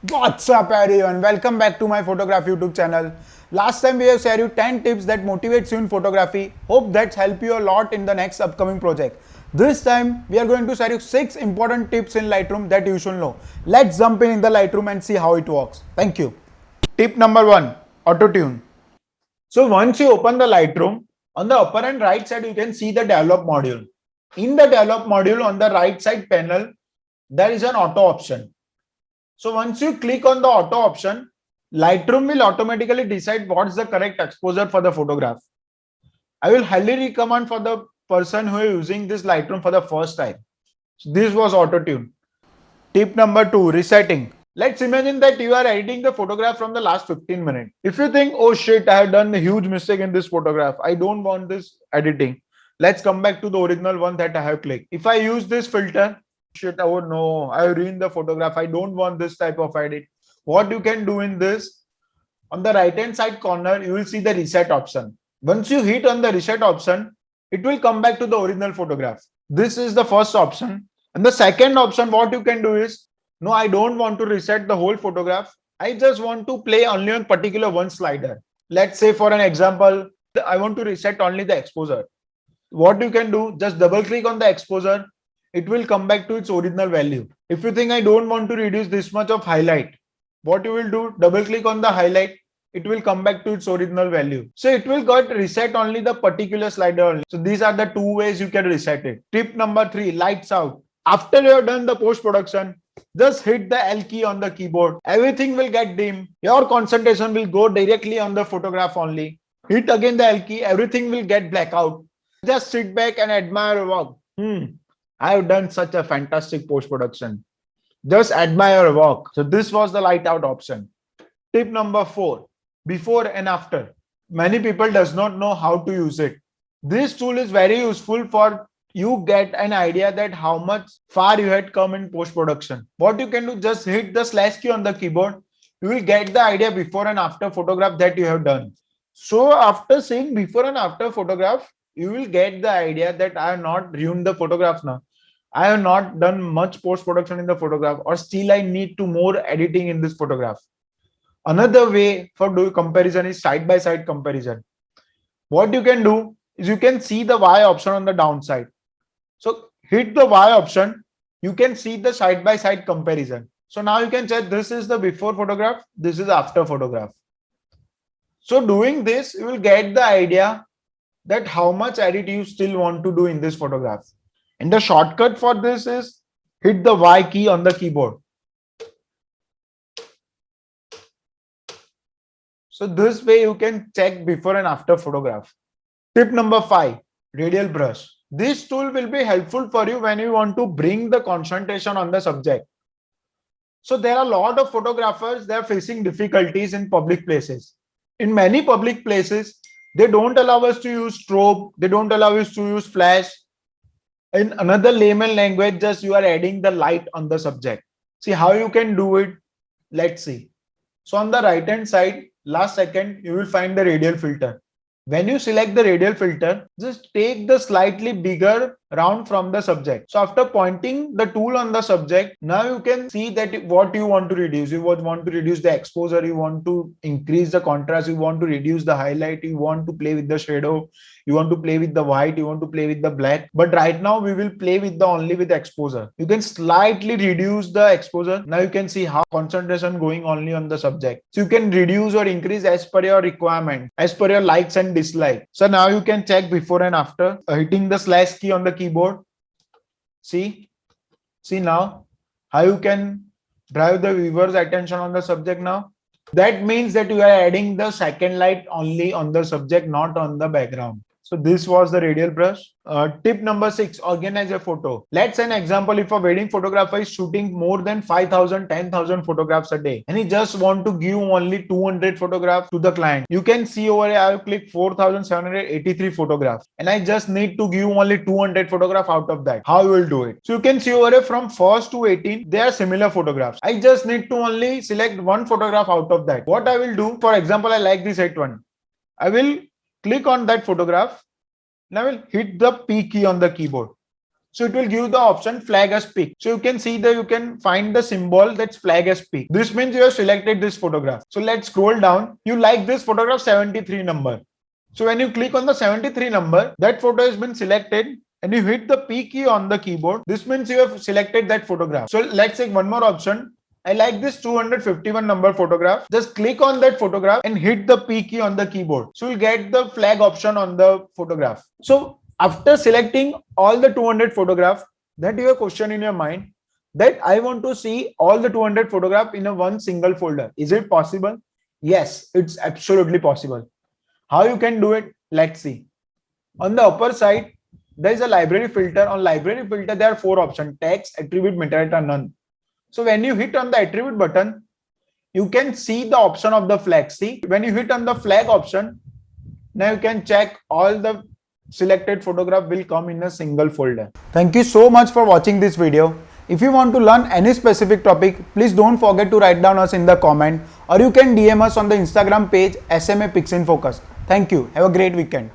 What's up everyone? Welcome back to my photograph YouTube channel. Last time we have shared you 10 tips that motivates you in photography. Hope that's help you a lot in the next upcoming project. This time we are going to share you 6 important tips in Lightroom that you should know. Let's jump in the Lightroom and see how it works. Thank you. Tip number 1, Auto Tune. So once you open the Lightroom, on the upper and right side you can see the develop module. In the develop module on the right side panel, there is an auto option. So once you click on the auto option, Lightroom will automatically decide what's the correct exposure for the photograph. I will highly recommend for the person who is using this Lightroom for the first time. So this was auto tune. Tip number 2, resetting. Let's imagine that you are editing the photograph from the last 15 minutes. If you think, oh shit, I have done a huge mistake in this photograph, I don't want this editing. Let's come back to the original one that I have clicked. If I use this filter, shit, oh no, I ruined the photograph. I don't want this type of edit. What you can do in this, on the right hand side corner, you will see the reset option. Once you hit on the reset option, it will come back to the original photograph. This is the first option. And the second option, what you can do is, no, I don't want to reset the whole photograph. I just want to play only on particular one slider. Let's say for an example, I want to reset only the exposure. What you can do, just double click on the exposure. It will come back to its original value. If you think I don't want to reduce this much of highlight, what you will do, double click on the highlight. It will come back to its original value. So it will got reset only the particular slider only. So these are the two ways you can reset it. Tip number 3, lights out. After you have done the post-production, just hit the L key on the keyboard. Everything will get dim. Your concentration will go directly on the photograph only. Hit again the L key. Everything will get black out. Just sit back and admire your work. I have done such a fantastic post-production. Just admire your work. So this was the light out option. Tip number 4, before and after. Many people does not know how to use it. This tool is very useful for you get an idea that how much far you had come in post-production. What you can do, just hit the slash key on the keyboard. You will get the idea before and after photograph that you have done. So after seeing before and after photograph, you will get the idea that I have not ruined the photograph now. I have not done much post-production in the photograph, or still I need to more editing in this photograph. Another way for doing comparison is side-by-side comparison. What you can do is you can see the Y option on the downside. So hit the Y option, you can see the side-by-side comparison. So now you can check this is the before photograph, this is after photograph. So doing this, you will get the idea that how much edit you still want to do in this photograph. And the shortcut for this is hit the Y key on the keyboard. So this way you can check before and after photograph. Tip number 5, radial brush. This tool will be helpful for you when you want to bring the concentration on the subject. So there are a lot of photographers, they are facing difficulties in public places. In many public places, they don't allow us to use strobe, they don't allow us to use flash. In another layman language, just you are adding the light on the subject. See how you can do it. Let's see. So on the right hand side, last second, you will find the radial filter. When you select the radial filter, just take the slightly bigger round from the subject. So after pointing the tool on the subject, now you can see that what you want to reduce. You want to reduce the exposure, you want to increase the contrast, you want to reduce the highlight, you want to play with the shadow, you want to play with the white, you want to play with the black. But right now we will play with the only with exposure. You can slightly reduce the exposure. Now you can see how concentration going only on the subject. So you can reduce or increase as per your requirement, as per your likes and dislikes. So now you can check before and after hitting the slash key on the keyboard. See now how you can drive the viewer's attention on the subject now. That means that you are adding the second light only on the subject, not on the background. So this was the radial brush. Tip number 6, organize a photo. Let's say an example, if a wedding photographer is shooting more than 5,000, 10,000 photographs a day, and he just want to give only 200 photographs to the client. You can see over here, I have clicked 4,783 photographs, and I just need to give only 200 photographs out of that. How you will do it? So you can see over here from 1st to 18, they are similar photographs. I just need to only select one photograph out of that. What I will do, for example, I like this 8 one. I will click on that photograph and I will hit the P key on the keyboard. So it will give the option flag as peak. So you can see that you can find the symbol that's flag as peak. This means you have selected this photograph. So let's scroll down. You like this photograph 73 number. So when you click on the 73 number, that photo has been selected and you hit the P key on the keyboard. This means you have selected that photograph. So let's take one more option. I like this 251 number photograph. Just click on that photograph and hit the P key on the keyboard. So you'll get the flag option on the photograph. So after selecting all the 200 photograph, that you have a question in your mind that I want to see all the 200 photograph in a one single folder. Is it possible? Yes, it's absolutely possible. How you can do it? Let's see. On the upper side, there is a library filter. On library filter, there are 4 options: text, attribute, metadata, none. So when you hit on the attribute button, you can see the option of the flag. See, when you hit on the flag option, now you can check all the selected photograph will come in a single folder. Thank you so much for watching this video. If you want to learn any specific topic, please don't forget to write down us in the comment, or you can DM us on the Instagram page SMA Pixinfocus. Thank you. Have a great weekend.